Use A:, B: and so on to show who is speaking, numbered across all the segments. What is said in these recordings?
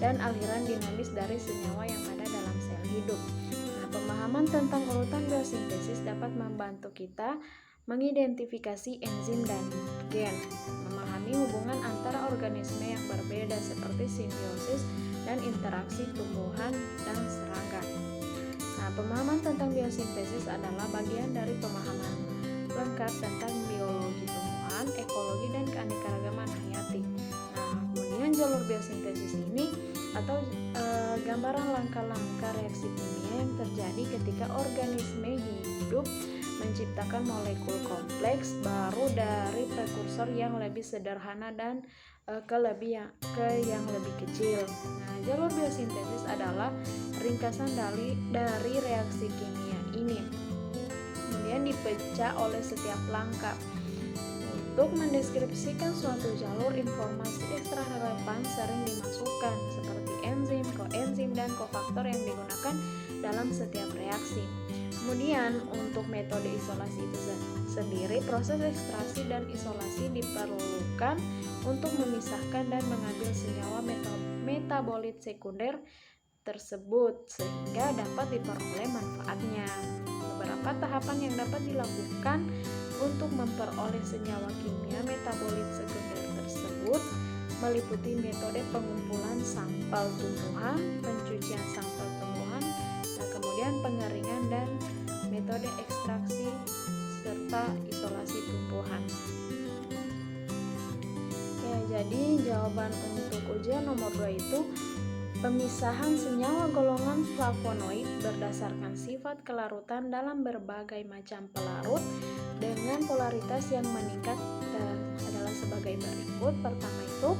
A: dan aliran dinamis dari senyawa yang ada dalam sel hidup. Nah, pemahaman tentang urutan biosintesis dapat membantu kita mengidentifikasi enzim dan gen, memahami hubungan antara organisme yang berbeda seperti simbiosis dan interaksi tumbuhan dan serangga. Nah, pemahaman tentang biosintesis adalah bagian dari pemahaman lengkap tentang biologi tumbuhan, ekologi, dan keanekaragaman hayati. Nah, kemudian jalur biosintesis ini atau gambaran langkah-langkah reaksi kimia yang terjadi ketika organisme hidup menciptakan molekul kompleks baru dari prekursor yang lebih sederhana dan ke yang lebih kecil. Nah, jalur biosintesis adalah ringkasan dari reaksi kimia ini. Kemudian dipecah oleh setiap langkah. Untuk mendeskripsikan suatu jalur, informasi ekstra relevan sering dimasukkan seperti enzim, koenzim, dan kofaktor yang digunakan dalam setiap reaksi. Kemudian untuk metode isolasi itu sendiri, proses ekstraksi dan isolasi diperlukan untuk memisahkan dan mengambil senyawa metabolit sekunder tersebut sehingga dapat diperoleh manfaatnya. Beberapa tahapan yang dapat dilakukan untuk memperoleh senyawa kimia metabolit sekunder tersebut meliputi metode pengumpulan sampel tumbuhan, pencucian sampel tumbuhan, kemudian pengeringan dan metode ekstraksi serta isolasi tumbuhan. Ya, jadi jawaban untuk ujian nomor 2 itu pemisahan senyawa golongan flavonoid berdasarkan sifat kelarutan dalam berbagai macam pelarut dengan polaritas yang meningkat adalah sebagai berikut. Pertama itu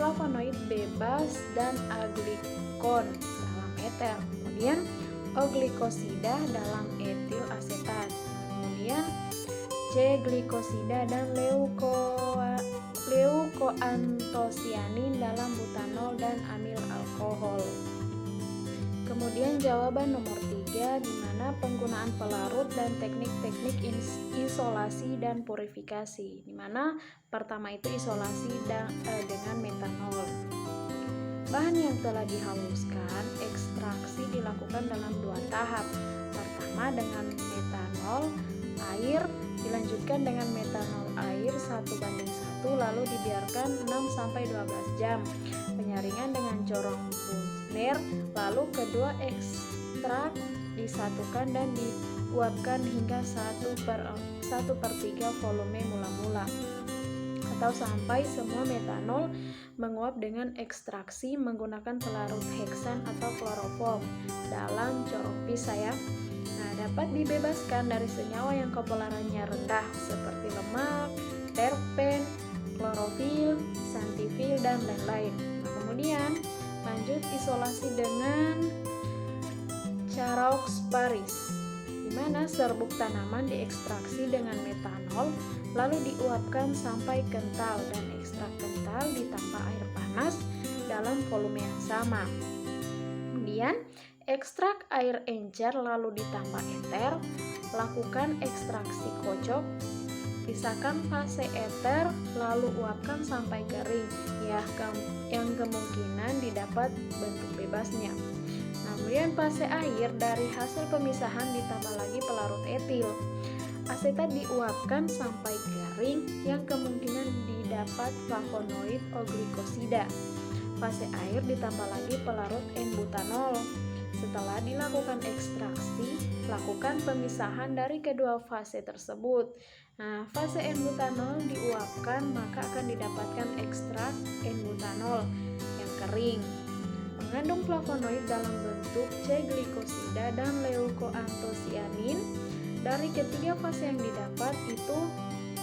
A: flavonoid bebas dan aglikon dalam eter, kemudian oglikosida dalam etil asetat, kemudian C-glikosida dan leukoantosianin dalam butanol dan amil alkohol. Kemudian jawaban nomor 3 di mana penggunaan pelarut dan teknik-teknik isolasi dan purifikasi, di mana pertama itu isolasi dengan metanol. Bahan yang telah dihaluskan, ekstraksi dilakukan dalam 2 tahap. Pertama dengan metanol air, dilanjutkan dengan metanol air 1:1, lalu dibiarkan 6-12 jam. Penyaringan dengan corong Brunner, lalu kedua ekstrak disatukan dan diuapkan hingga 1/3 volume mula-mula atau sampai semua metanol menguap dengan ekstraksi menggunakan pelarut heksan atau kloroform dalam corong pisah ya. Nah, dapat dibebaskan dari senyawa yang kepolarannya rendah seperti lemak, terpen, klorofil, santifil, dan lain-lain. Nah, kemudian lanjut isolasi dengan Charaux Paris, di mana serbuk tanaman diekstraksi dengan metanol lalu diuapkan sampai kental dan ekstrak kental ditambah air panas dalam volume yang sama. Kemudian ekstrak air encer lalu ditambah eter, lakukan ekstraksi kocok, pisahkan fase eter lalu uapkan sampai kering ya, yang kemungkinan didapat bentuk bebasnya. Nah, kemudian fase air dari hasil pemisahan ditambah lagi pelarut etil. Asetat diuapkan sampai kering yang kemungkinan didapat flavonoid oglikosida. Fase air ditambah lagi pelarut N-butanol. Setelah dilakukan ekstraksi, lakukan pemisahan dari kedua fase tersebut. Nah, fase N-butanol diuapkan maka akan didapatkan ekstrak N-butanol yang kering. Mengandung flavonoid dalam bentuk C-glikosida dan leukoantosianin. Dari ketiga fase yang didapat itu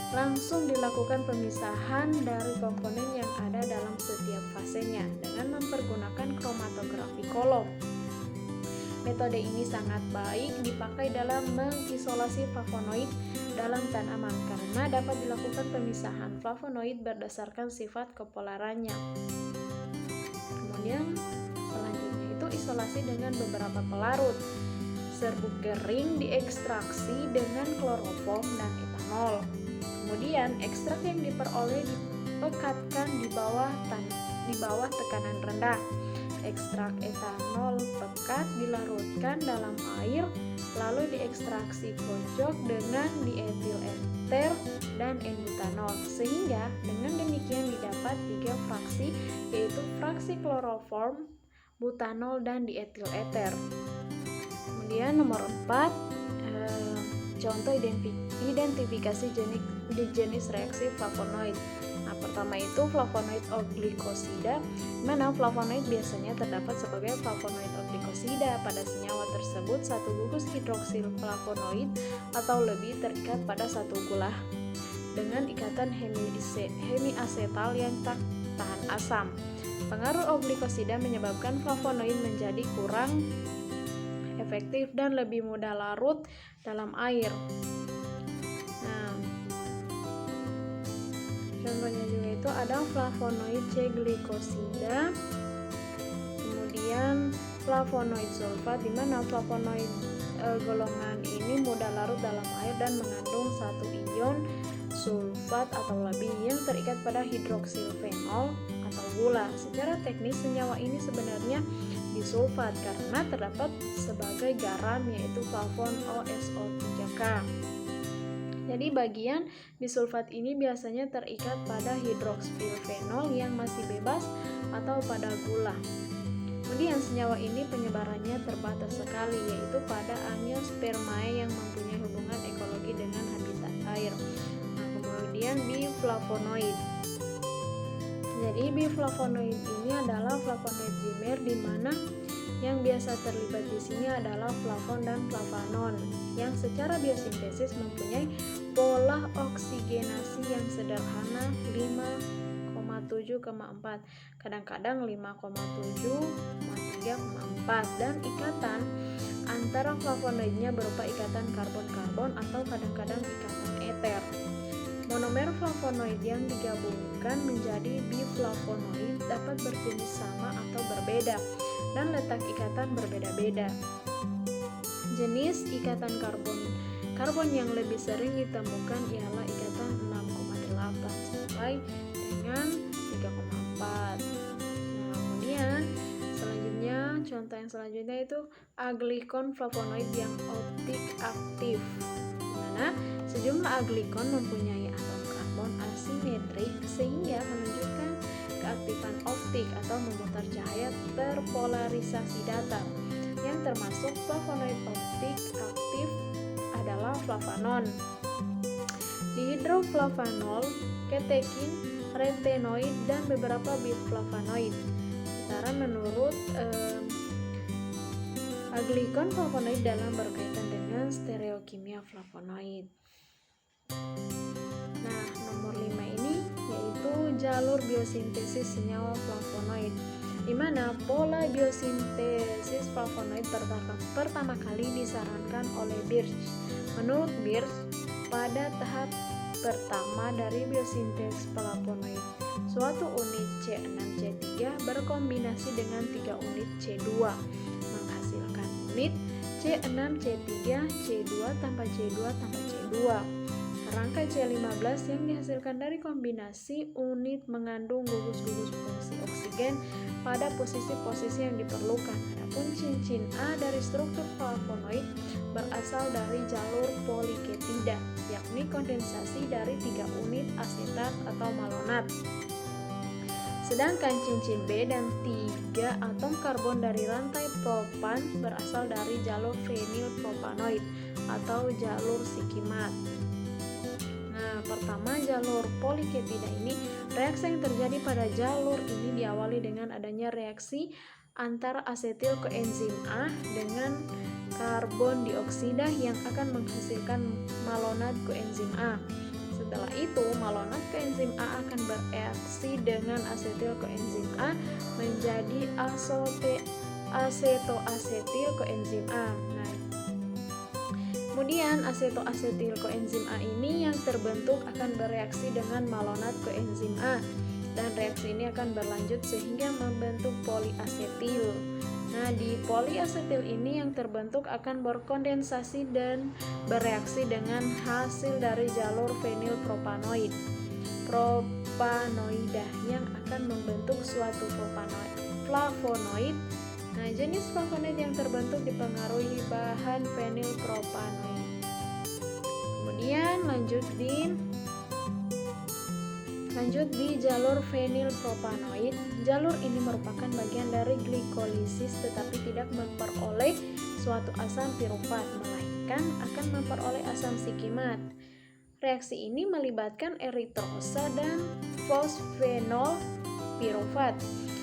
A: langsung dilakukan pemisahan dari komponen yang ada dalam setiap fasenya dengan mempergunakan kromatografi kolom. Metode ini sangat baik dipakai dalam mengisolasi flavonoid dalam tanaman karena dapat dilakukan pemisahan flavonoid berdasarkan sifat kepolarannya. Kemudian selanjutnya itu isolasi dengan beberapa pelarut. Serbuk kering diekstraksi dengan kloroform dan etanol. Kemudian ekstrak yang diperoleh dipekatkan di bawah tekanan rendah. Ekstrak etanol pekat dilarutkan dalam air, lalu diekstraksi kocok dengan dietil ester dan N-butanol, sehingga dengan demikian didapat 3 fraksi, yaitu fraksi kloroform, butanol, dan dietil eter. Kemudian nomor 4, contoh identifikasi jenis reaksi flavonoid. Nah, pertama itu flavonoid oglikosida, mana flavonoid biasanya terdapat sebagai flavonoid oglikosida. Pada senyawa tersebut, satu gugus hidroksil flavonoid atau lebih terikat pada satu gula dengan ikatan hemiasetal yang tak tahan asam. Pengaruh oglikosida menyebabkan flavonoid menjadi kurang efektif dan lebih mudah larut dalam air. Nah, contohnya juga itu ada flavonoid C glikosida, kemudian flavonoid sulfat, di mana flavonoid golongan ini mudah larut dalam air dan mengandung satu ion sulfat atau lebih yang terikat pada hidroksil fenol atau gula. Secara teknis senyawa ini sebenarnya disulfat karena terdapat sebagai garam, yaitu flavon OSO3K. Jadi bagian bisulfat ini biasanya terikat pada hidroksil fenol yang masih bebas atau pada gula. Kemudian senyawa ini penyebarannya terbatas sekali, yaitu pada angiospermae yang mempunyai hubungan ekologi dengan habitat air. Nah, kemudian biflavonoid. Jadi biflavonoid ini adalah flavonoid primer, di mana yang biasa terlibat di sini adalah flavon dan flavanon yang secara biosintesis mempunyai pola oksigenasi yang sederhana 5,7,4, kadang-kadang 5,7, 3,4, dan ikatan antara flavonoidnya berupa ikatan karbon-karbon atau kadang-kadang ikatan eter. Monomer flavonoid yang digabungkan menjadi biflavonoid dapat berjenis sama atau berbeda dan letak ikatan berbeda-beda. Jenis ikatan karbon yang lebih sering ditemukan ialah ikatan 6,8 sampai dengan 3,4. Nah, kemudian contoh yang selanjutnya itu aglikon flavonoid yang optik aktif, di mana sejumlah aglikon mempunyai atom karbon asimetrik sehingga menunjukkan keaktifan optik atau memutar cahaya terpolarisasi datar. Yang termasuk flavonoid optik aktif adalah flavanon, dihidroflavanol, ketekin, retenoid, dan beberapa biflavonoid. Sementara menurut aglikon flavonoid dalam berkaitan dengan stereokimia flavonoid. Nah, nomor 5 ini yaitu jalur biosintesis senyawa flavonoid, di mana pola biosintesis flavonoid pertama kali disarankan oleh Birch. Menurut Birch, pada tahap pertama dari biosintesis flavonoid, suatu unit C6C3 berkombinasi dengan 3 unit C2 menghasilkan unit C6C3 C2 tanpa C2 tanpa C2. Rangkai C15 yang dihasilkan dari kombinasi unit mengandung gugus-gugus fungsi oksigen pada posisi-posisi yang diperlukan. Adapun cincin A dari struktur flavonoid berasal dari jalur poliketida, yakni kondensasi dari 3 unit asetat atau malonat. Sedangkan cincin B dan 3 atom karbon dari rantai propan berasal dari jalur fenilpropanoid atau jalur sikimat. Nah, pertama jalur poliketida ini, reaksi yang terjadi pada jalur ini diawali dengan adanya reaksi antara asetil koenzim A dengan karbon dioksida yang akan menghasilkan malonat koenzim A. Setelah itu, malonat koenzim A akan bereaksi dengan asetil koenzim A menjadi asetoasetil koenzim A. Nah, kemudian asetoasetil koenzim A ini yang terbentuk akan bereaksi dengan malonat koenzim A, dan reaksi ini akan berlanjut sehingga membentuk poliasetil. Nah, di poliasetil ini yang terbentuk akan berkondensasi dan bereaksi dengan hasil dari jalur propanoida yang akan membentuk suatu flavonoid. Nah, jenis flavonoid yang terbentuk dipengaruhi bahan fenilpropanoid. Kemudian lanjut di jalur fenilpropanoid. Jalur ini merupakan bagian dari glikolisis tetapi tidak memperoleh suatu asam pirufat, melainkan akan memperoleh asam sikimat. Reaksi ini melibatkan eritrosa dan fosfenol pirufat.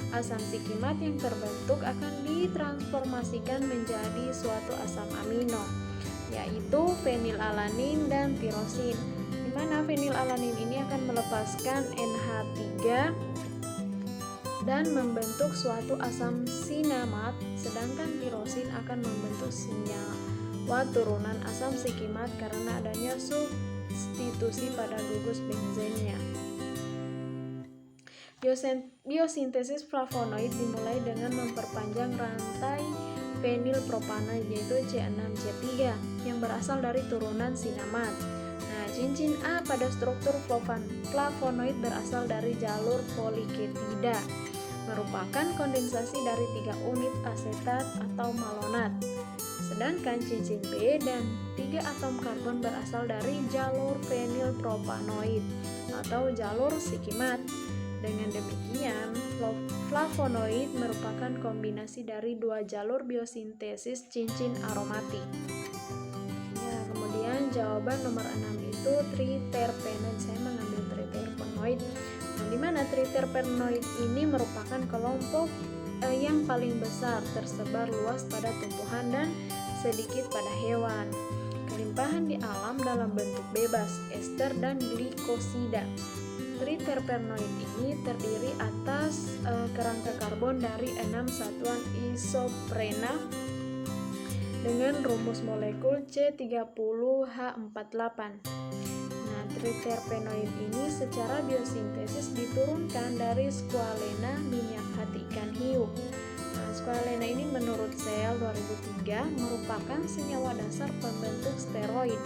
A: Asam sikimat yang terbentuk akan ditransformasikan menjadi suatu asam amino, yaitu fenilalanin dan tirosin, di mana fenilalanin ini akan melepaskan NH3 dan membentuk suatu asam sinamat, sedangkan tirosin akan membentuk senyawa turunan asam sikimat karena adanya substitusi pada gugus benzennya. Biosintesis flavonoid dimulai dengan memperpanjang rantai fenilpropanoid yaitu C6C3 yang berasal dari turunan sinamat. Nah, cincin A pada struktur flavonoid berasal dari jalur poliketida, merupakan kondensasi dari 3 unit asetat atau malonat. Sedangkan cincin B dan 3 atom karbon berasal dari jalur fenilpropanoid atau jalur sikimat. Dengan demikian, flavonoid merupakan kombinasi dari 2 jalur biosintesis cincin aromatik. Ya, kemudian jawaban nomor 6 itu triterpenoid. Saya mengambil triterpenoid. Nah, di mana triterpenoid ini merupakan kelompok yang paling besar, tersebar luas pada tumbuhan dan sedikit pada hewan. Kelimpahan di alam dalam bentuk bebas, ester dan glikosida. Triterpenoid ini terdiri atas kerangka karbon dari 6 satuan isoprena dengan rumus molekul C30H48. Nah, triterpenoid ini secara biosintesis diturunkan dari squalena, minyak hati ikan hiu. Nah, squalena ini menurut Cell 2003 merupakan senyawa dasar pembentuk steroid.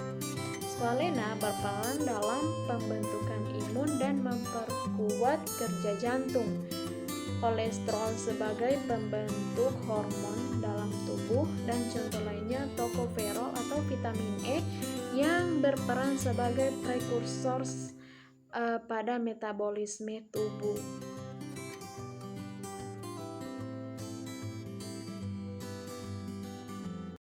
A: Squalena berperan dalam pembentukan imun dan memperkuat kerja jantung. Kolesterol sebagai pembentuk hormon dalam tubuh, dan contoh lainnya tocopherol atau vitamin E yang berperan sebagai prekursor pada metabolisme tubuh.